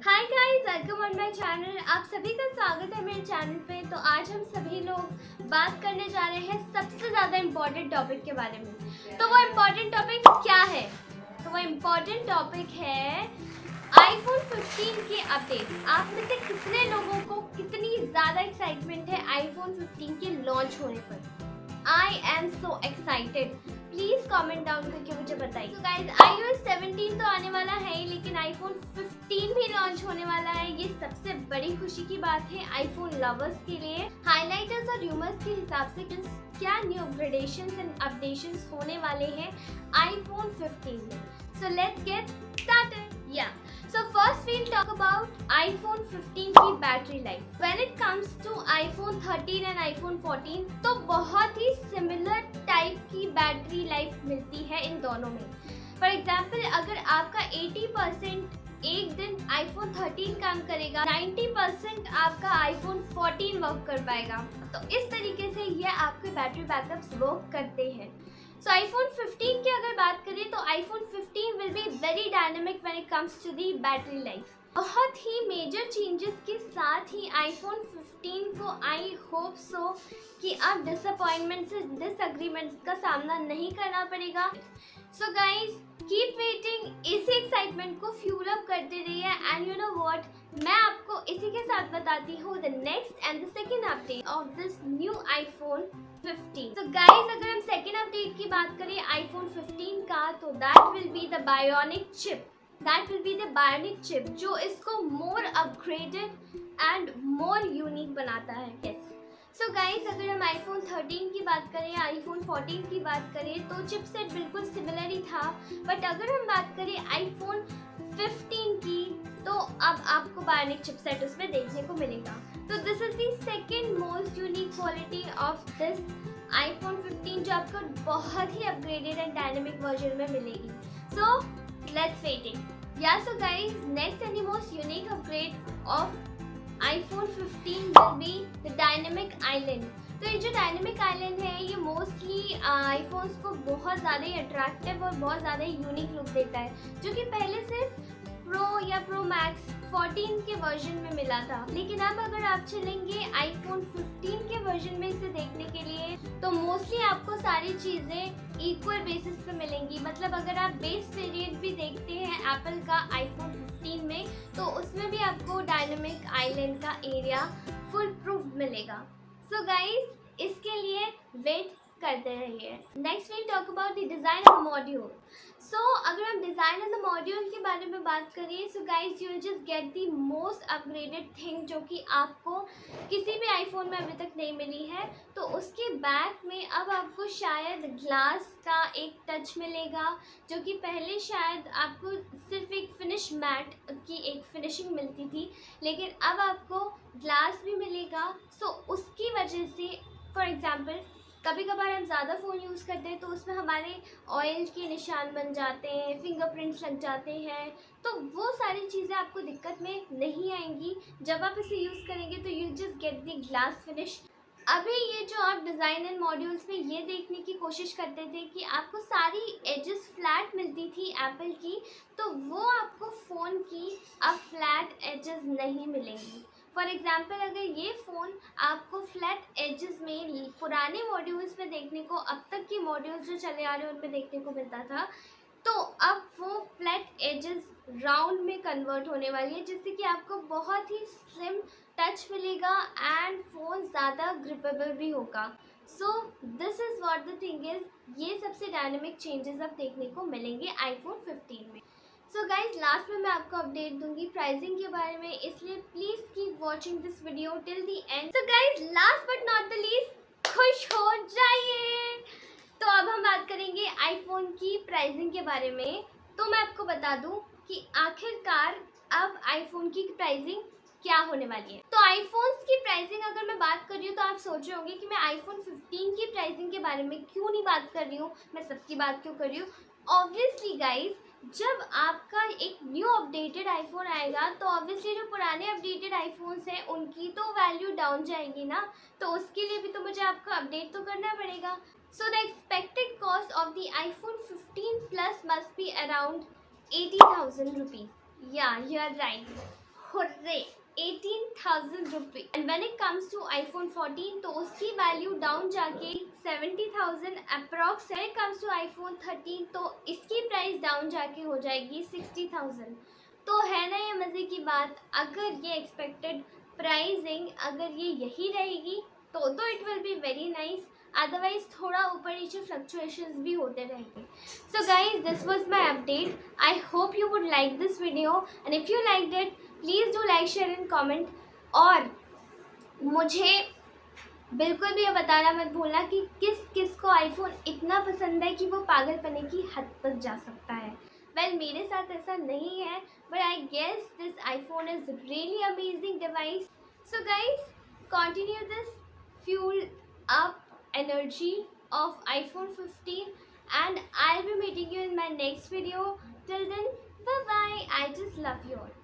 Hi guys, welcome on my channel. आप सभी का स्वागत है मेरे चैनल पे। तो आज हम सभी लोग बात करने जा रहे हैं सबसे ज़्यादा इम्पोर्टेंट टॉपिक के बारे में। तो वो इम्पोर्टेंट टॉपिक क्या है? तो वो इम्पोर्टेंट टॉपिक है आईफोन 15 की अपडेट। आप में से कितने लोगों को कितनी ज़्यादा एक्साइटमेंट है आईफोन 15 के लॉन्च होने पर? I am so excited. Please comment down करके मुझे बताइए। तो गाइस, iOS 17 तो आने वाला है ही, लेकिन आईफोन 15 भी लॉन्च होने वाला है। ये सबसे बड़ी खुशी की बात है आईफोन लवर्स के लिए। हाइलाइटर्स और रूमर्स के हिसाब से क्या न्यू अपग्रेडेशंस एंड अपडेशंस होने वाले हैं आईफोन 15 में। So let's get started. So first we'll talk about iPhone 15 की battery life. When it comes to iPhone 13 and iPhone 14 तो बहुत ही सिमिलर टाइप की बैटरी लाइफ मिलती है इन दोनों में। फॉर एग्जाम्पल, अगर आपका 80% एक दिन iPhone 13 काम करेगा, 90% आपका iPhone 14 वर्क कर पाएगा। तो इस तरीके से ये आपके बैटरी बैकअप्स वर्क करते हैं। सो आईफोन 15 की अगर बात करें तो iPhone 15 will be very dynamic when it comes to the battery life. बहुत ही मेजर चेंजेस के साथ ही आईफोन 15 को आई होप सो कि अब डिसअपॉइंटमेंट से डिसएग्रीमेंट्स का सामना नहीं करना पड़ेगा। So guys, keep waiting. इसी एक्साइटमेंट को फ्यूल अप करते रहिए। एंड यू नो व्हाट, मैं आपको इसी के साथ बताती हूँ the next and the second update of this new iPhone 15। तो गाइज, अगर हम सेकेंड अपडेट की बात करें आईफोन 15 का, तो that will be the bionic chip. That will be the bionic chip जो इसको मोर अपग्रेडेड एंड मोर यूनिक बनाता है। सो गाइज, अगर हम आईफोन 13 की बात करें, आईफोन 14 की बात करें तो चिपसेट बिल्कुल सिमिलर ही था। बट अगर हम बात करें आईफोन 15 की, तो अब आपको बायोनिक चिपसेट उसमें देखने को मिलेगा। तो this is the second most unique quality of this iPhone 15 जो आपको बहुत ही अपग्रेडेड एंड डायनेमिक वर्जन में मिलेगी। So let's waiting. Yeah so guys, next and the most unique upgrade of iPhone 15 will be the dynamic island। तो ये जो dynamic island है, ये मोस्टली आईफोन्स को बहुत ज़्यादा ही अट्रैक्टिव और बहुत ज़्यादा यूनिक लुक देता है, जो कि पहले सिर्फ प्रो या प्रो मैक्स 14 के वर्जन में मिला था। लेकिन अब अगर आप चलेंगे आईफोन 15 के वर्जन में इसे देखने के लिए, तो मोस्टली आपको सारी चीज़ें इक्वल बेसिस पे मिलेंगी। मतलब अगर आप बेस वेरिएंट भी देखते हैं एप्पल का आईफोन 15 में, तो उसमें भी आपको डायनेमिक आइलैंड का एरिया फुल प्रूफ मिलेगा। सो गाइज, इसके लिए वेट करते रहिए। Next we talk about the design of module. सो अगर हम डिज़ाइन ऑफ द मॉड्यूल के बारे में बात करें, so guys you just get the most upgraded thing जो कि आपको किसी भी आईफोन में अभी तक नहीं मिली है। तो उसके बैक में अब आपको शायद ग्लास का एक टच मिलेगा, जो कि पहले शायद आपको सिर्फ एक फिनिश मैट की एक फिनिशिंग मिलती थी, लेकिन अब आपको ग्लास भी मिलेगा। सो उसकी वजह से फॉर एग्जाम्पल, कभी कभार हम ज़्यादा फ़ोन यूज़ करते हैं तो उसमें हमारे ऑयल के निशान बन जाते हैं, फिंगरप्रिंट्स लग जाते हैं। तो वो सारी चीज़ें आपको दिक्कत में नहीं आएंगी जब आप इसे यूज़ करेंगे। तो you just get the glass finish. अभी ये जो आप डिज़ाइन एंड मॉड्यूल्स में ये देखने की कोशिश करते थे कि आपको सारी एजेस फ्लैट मिलती थी एप्पल की, तो वो आपको फ़ोन की अब फ्लैट एजेस नहीं मिलेंगी। फॉर एग्ज़ाम्पल, अगर ये फ़ोन आपको फ्लैट एजेस में पुराने मॉड्यूल्स में देखने को, अब तक की मॉड्यूल्स जो चले आ रहे हैं उनमें देखने को मिलता था, तो अब वो फ्लैट एजेस राउंड में कन्वर्ट होने वाली है, जिससे कि आपको बहुत ही स्लिम टच मिलेगा एंड फ़ोन ज़्यादा ग्रिपेबल भी होगा। So this is what the thing is, ये सबसे डायनेमिक चेंजेस अब देखने को मिलेंगे आईफोन 15 में। सो गाइज, लास्ट में मैं आपको अपडेट दूंगी प्राइसिंग के बारे में, इसलिए please keep watching this video till the end. So guys, last but not the least, खुश हो जाइए। तो अब हम बात करेंगे आईफोन की प्राइसिंग के बारे में। तो मैं आपको बता दूं कि आखिरकार अब आईफोन की प्राइसिंग क्या होने वाली है। तो आईफोन्स की प्राइसिंग अगर मैं बात कर रही हूँ, तो आप सोच रहे होंगे कि मैं आईफोन 15 की प्राइसिंग के बारे में क्यों नहीं बात कर रही हूँ, मैं सबकी बात क्यों कर रही हूँ। ऑब्वियसली गाइज, जब आपका एक न्यू अपडेटेड आईफोन आएगा, तो ऑब्वियसली जो पुराने अपडेटेड आईफोन्स हैं उनकी तो वैल्यू डाउन जाएगी ना। तो उसके लिए भी तो मुझे आपको अपडेट तो करना पड़ेगा। So the expected cost of the iPhone 15 plus must be around 80,000 rupees. Yeah you are right, hurray 18,000 रुपये। And when it comes to iPhone 14 तो उसकी वैल्यू डाउन जाके 70,000 अप्रॉक्स है। इट कम्स टू आईफोन 13 तो इसकी प्राइस डाउन जाके हो जाएगी 60,000। तो है ना ये मज़े की बात। अगर ये एक्सपेक्टेड प्राइसिंग अगर ये यही रहेगी तो it will be very nice. Otherwise थोड़ा ऊपर नीचे फ्लक्चुएशंस भी होते रहेंगे। So guys, this was my update. I hope you would like this video and if you like it please do like share and comment. और मुझे बिल्कुल भी ये बताना मत भूलना कि किस किस को आईफोन इतना पसंद है कि वो पागलपने की हद तक जा सकता है। वेल, मेरे साथ ऐसा नहीं है, but I guess this iPhone is really amazing device. So guys, continue this fuel up energy of iPhone 15 and I'll be meeting you in my next video. Till then, bye bye. I just love you all.